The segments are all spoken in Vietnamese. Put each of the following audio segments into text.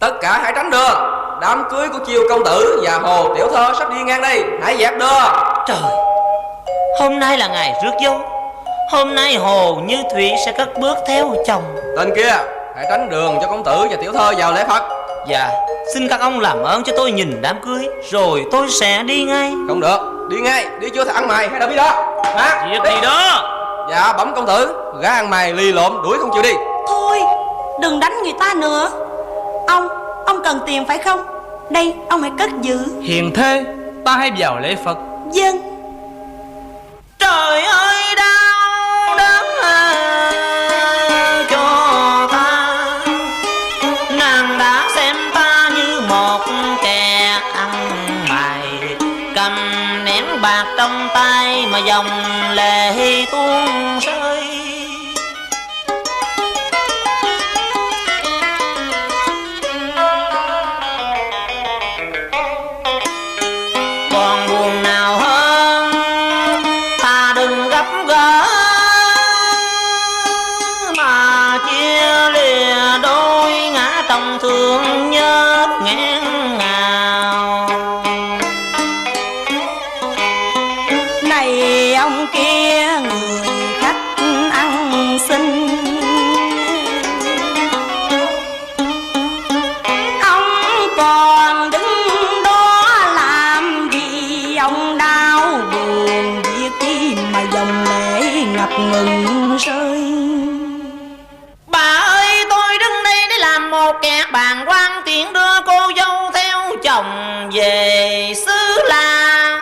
Tất cả hãy tránh đường. Đám cưới của Chiêu công tử và Hồ tiểu thơ sắp đi ngang đây, hãy dẹp đường. Trời, hôm nay là ngày rước dâu. Hôm nay Hồ Như Thủy sẽ cất bước theo chồng. Tên kia, hãy tránh đường cho công tử và tiểu thơ vào lễ Phật. Dạ, xin các ông làm ơn cho tôi nhìn đám cưới, rồi tôi sẽ đi ngay. Không được, đi ngay, đi chưa thì ăn mày hay đợi biết đó. Hả? Việc gì đó? Dạ bẩm công tử, gã ăn mày lì lộm đuổi không chịu đi. Thôi, đừng đánh người ta nữa. Ông cần tiền phải không? Đây, ông hãy cất giữ. Hiền thê, ta hãy vào lễ Phật. Dân. Trời ơi đau đớn cho ta, nàng đã xem ta như một kẻ ăn mày, cầm nén bạc trong tay mà dòng lệ tuôn rơi. Còn buồn nào hơn, ta đừng gấp gỡ mà chia lìa đôi, ngã trong thương nhớ nghẹn ngào. Này ông kia, người khách ăn xin, ông còn đứng đó làm gì? Ông đau buồn việc chi mà dòng lệ ngập ngừng rơi. Bà ơi, tôi đứng đây để làm một kẻ bàng quan, tiện đưa cô dâu theo chồng về xứ La.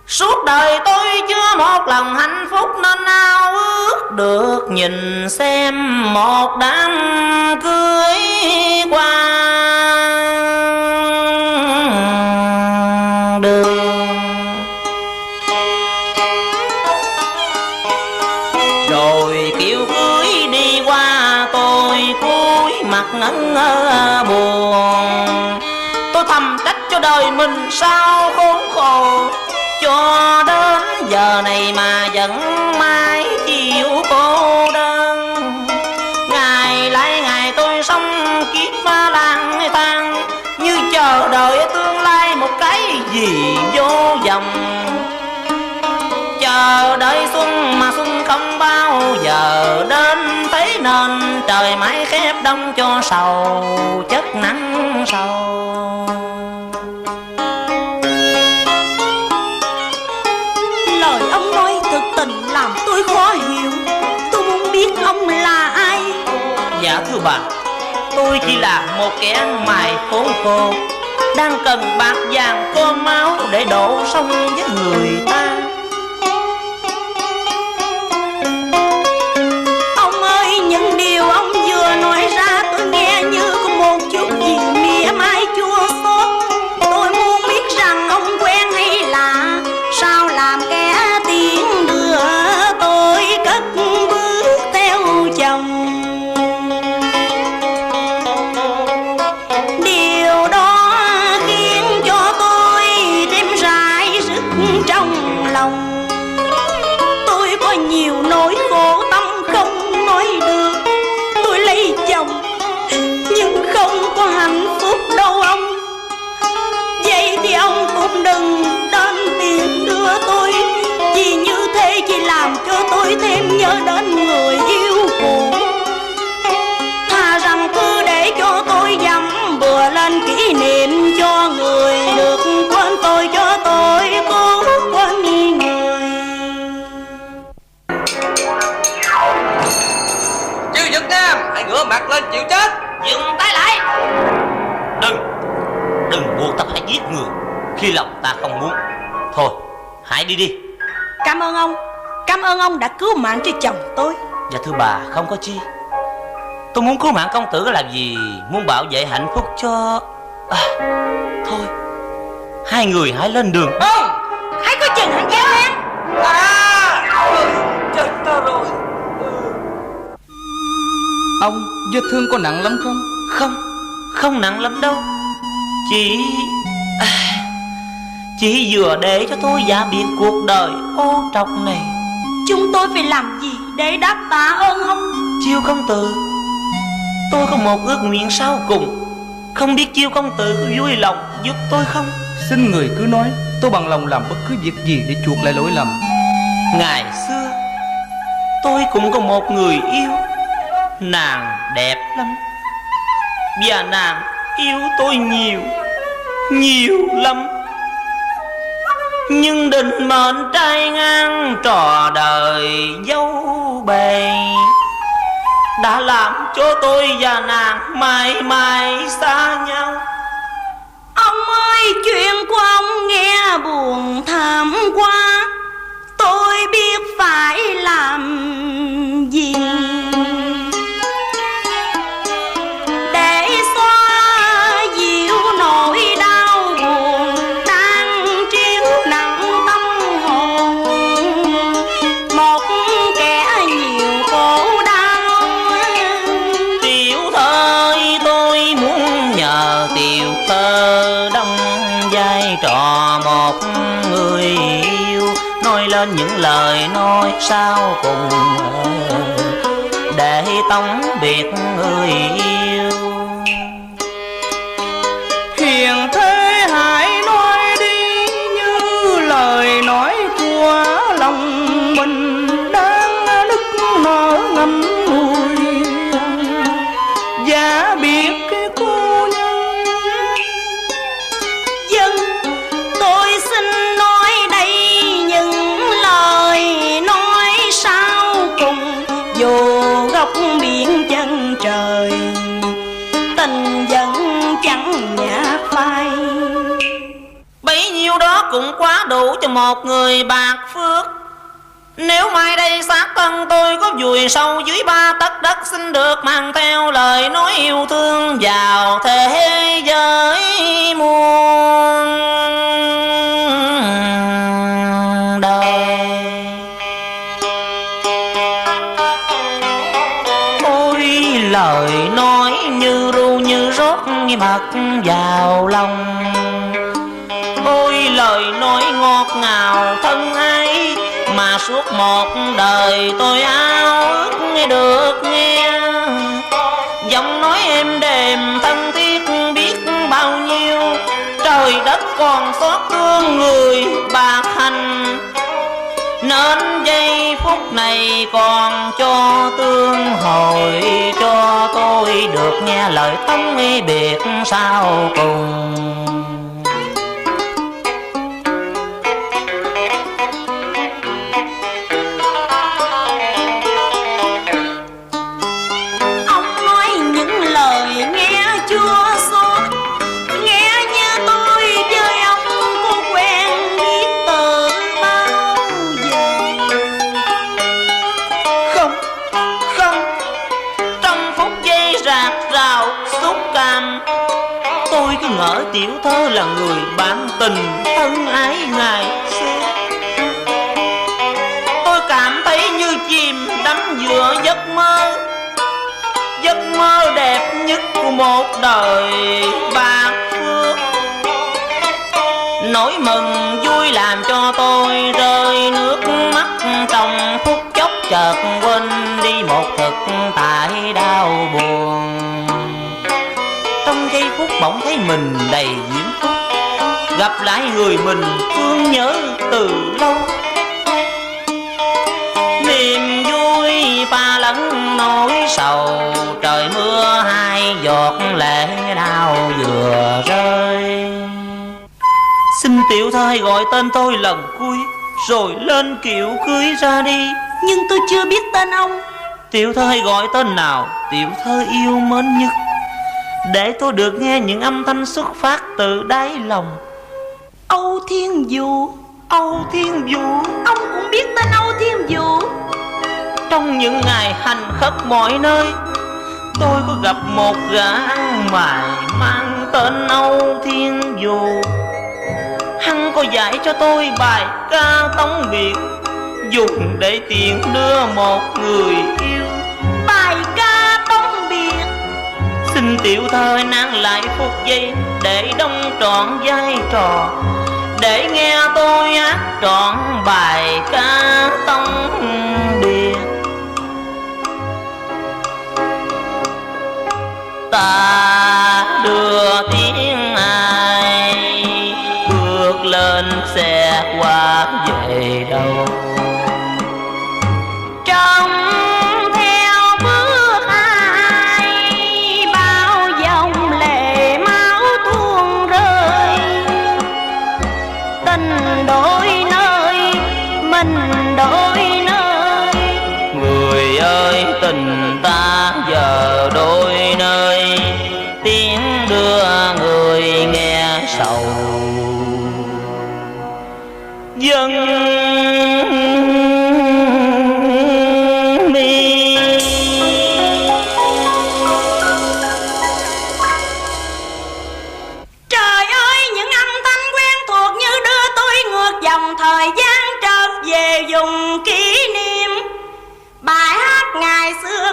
Suốt đời tôi chưa một lòng hạnh phúc, nên ao ước được nhìn xem một đám cưới qua đường. Rồi kiểu cưới đi qua, tôi cúi mặt ngẩn ngơ buồn. Tôi thầm trách cho đời mình sao khốn khổ, cho đến giờ này mà vẫn mãi chịu cô đơn. Ngày lại ngày tôi sống kiếp lang thang, như chờ đợi tương lai một cái gì vô vọng. Chờ đợi xuân mà xuân không bao giờ đến, thế nên trời mãi khép đông cho sầu chất nắng sầu. Lời ông nói thực tình làm tôi khó hiểu. Tôi muốn biết ông là ai. Dạ thưa bà, tôi chỉ là một kẻ ăn mày khốn khổ, đang cần bạc vàng cơm máu để đổ sông với người ta. Ông ơi, những điều ông vừa nói ra tôi nghe như có một chút gì mỉa mai chua xót. Tôi muốn biết rằng ông quen hay lạ, sao làm kẻ tiếng đưa tôi cất bước theo chồng. Điều đó khiến cho tôi thêm rải rứt trong lòng. Tôi có nhiều nỗi khổ tâm không nói được. Tôi lấy chồng nhưng không có hạnh phúc đâu ông. Vậy thì ông cũng đừng đến tiền đưa tôi, vì như thế chỉ làm cho tôi thêm nhớ đến người yêu cũ. Thà rằng cứ để cho tôi dằm bừa lên kỷ niệm cho người, được quên tôi cho tôi cố quên người. Chư Việt Nam, hãy ngửa mặt lên chịu chết. Dừng tay lại. Đừng buộc ta phải giết người khi lòng ta không muốn. Thôi, hãy đi đi. Cảm ơn ông đã cứu mạng cho chồng tôi. Dạ thưa bà, không có chi. Tôi muốn cứu mạng công tử là vì muốn bảo vệ hạnh phúc cho... thôi, hai người hãy lên đường. Không. Hãy có chừng hãy kéo em. Chết ta rồi. Ông, vết thương có nặng lắm không? Không nặng lắm đâu. Chỉ vừa để cho tôi giả biệt cuộc đời ô trọc này. Chúng tôi phải làm gì để đáp tạ ơn ông? Chiêu công tử, tôi có một ước nguyện sau cùng. Không biết Chiêu công tử vui lòng giúp tôi không? Xin người cứ nói, tôi bằng lòng làm bất cứ việc gì để chuộc lại lỗi lầm. Ngày xưa tôi cũng có một người yêu, nàng đẹp lắm, và nàng yêu tôi nhiều, nhiều lắm. Nhưng định mệnh trai ngang trò đời dâu bề đã làm cho tôi và nàng mãi mãi xa nhau. Ông ơi, chuyện của ông nghe buồn thảm quá, tôi biết phải làm gì để xóa dịu nỗi đau buồn đang triêu nặng tâm hồn. Một kẻ nhiều khổ đau, Tiểu thơ tôi muốn nhờ tiểu thơ đóng vai trò một người yêu, nói lên những lời nói sau cùng để tống biệt người yêu. Hiền thế hãy nói đi như lời nói của lòng mình đang nức nở ngậm ngùi, và biết cái cô nhân. dân tôi xin nói đây những lời nói sau cùng. Dù góc biển chân trời, tình vẫn chẳng nhạt phai. Bấy nhiêu đó cũng quá đủ cho một người bạc phước. Nếu mai đây xác thân tôi có vùi sâu dưới 3 tấc đất, xin được mang theo lời nói yêu thương vào thế giới muôn đời. Ôi lời nói như ru như rót mật vào lòng, ôi lời nói ngọt ngào thân ái mà suốt một đời tôi ao ước nghe được nghe. Giọng nói êm đềm thân thiết biết bao nhiêu, trời đất còn xót thương người bạc hành, nên giây phút này còn cho tương hồi cho tôi được nghe lời tống biệt sau cùng. Ông nói những lời nghe chua xót, nghe như tôi với ông có quen biết từ bao giờ. Không, không, trong phút giây rạc rào xúc cảm, tôi cứ ngỡ tiểu thơ là người bạn tình thân ái ngày xưa. Tôi cảm thấy như chìm đắm giữa giấc mơ, giấc mơ đẹp nhất của một đời bạc phước. Nỗi mừng vui làm cho tôi rơi nước mắt, trong phút chốc chợt quên đi một thực tại đau buồn. Trong giây phút bỗng thấy mình đầy diễm phúc, gặp lại người mình thương nhớ từ lâu. Niềm vui pha lẫn nỗi sầu, trời mưa hai giọt lệ đau vừa rơi. Xin tiểu thơ hãy gọi tên tôi lần cuối, rồi lên kiệu cưới ra đi. Nhưng tôi chưa biết tên ông. Tiểu thơ hãy gọi tên nào tiểu thơ yêu mến nhất, để tôi được nghe những âm thanh xuất phát từ đáy lòng. Âu Thiên Vũ. Âu Thiên Vũ. Ông cũng biết tên Âu Thiên Vũ. Trong những ngày hành khất mọi nơi, tôi có gặp một gã ăn mày mang tên Âu Thiên Vũ. Hắn có dạy cho tôi bài ca tống biệt, dùng để tiện đưa một người yêu. Bài ca tống biệt. Xin tiểu thơ nán lại phút giây để đóng trọn vai trò, để nghe tôi hát trọn bài ca tống biệt. Ta đưa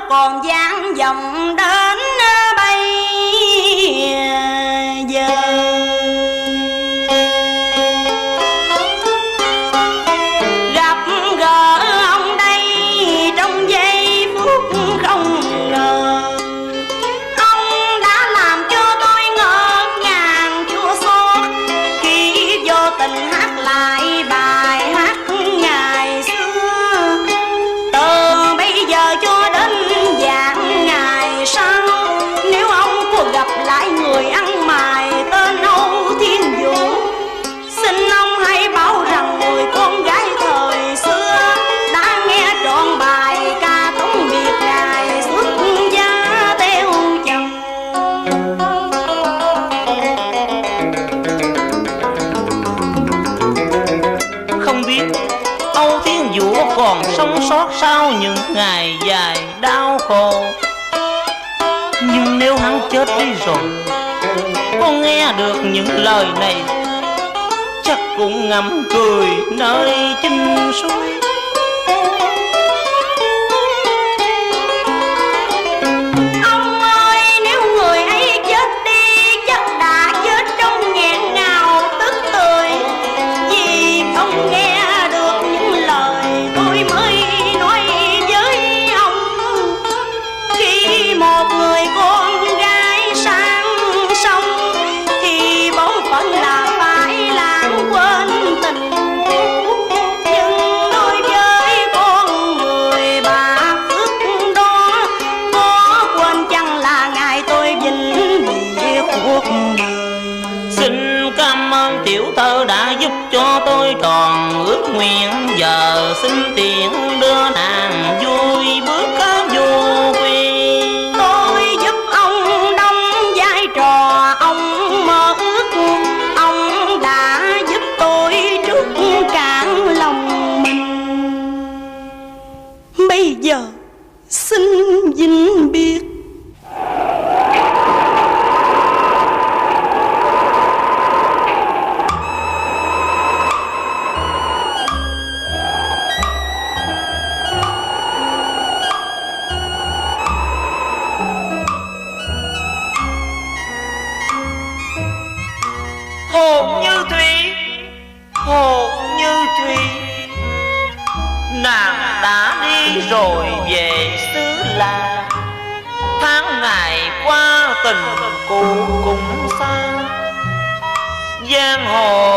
còn vang vọng đến bây giờ. Gặp gỡ ông đây trong giây phút không ngờ, ông đã làm cho tôi ngỡ ngàng chua xót khi vô tình hát lại bài hát ngày xưa. Từ bây giờ cho đến vạn ngày sau, nếu ông có gặp lại người ăn mày tên Âu Thiên Vũ, xin ông hãy bảo rằng người con gái thời xưa đã nghe trọn bài ca tống biệt ngài xuất gia theo chồng. Không biết Âu Thiên Vũ còn sống sót sau những ngày dài đau khổ, nhưng nếu hắn chết đi rồi, con nghe được những lời này chắc cũng ngậm cười nơi chinh suối. Ông ơi, nếu người ấy chết đi chắc đã chết trong nghẹn ngào tức tưởi, vì không nghe được những lời tôi mới nói với ông. Khi một người con gái sang sông thì bổn phận là phải lãng quên tình cũ, nhưng đối với con người bà phước đó, có quên chăng là ngày tôi vĩnh biệt cuộc đời. Xin cảm ơn tiểu thơ đã giúp cho tôi tròn ước nguyện, giờ xin tiện đưa nàng vui bước vô quê. Tôi giúp ông đóng vai trò ông mơ ước, ông đã giúp tôi trước cạn lòng mình. Bây giờ xin vĩnh biệt. Hồ Như Thủy, Hồ Như Thủy, nàng đã đi rồi về xứ lạ. Tháng ngày qua tình cũ cũng xa, giang hồ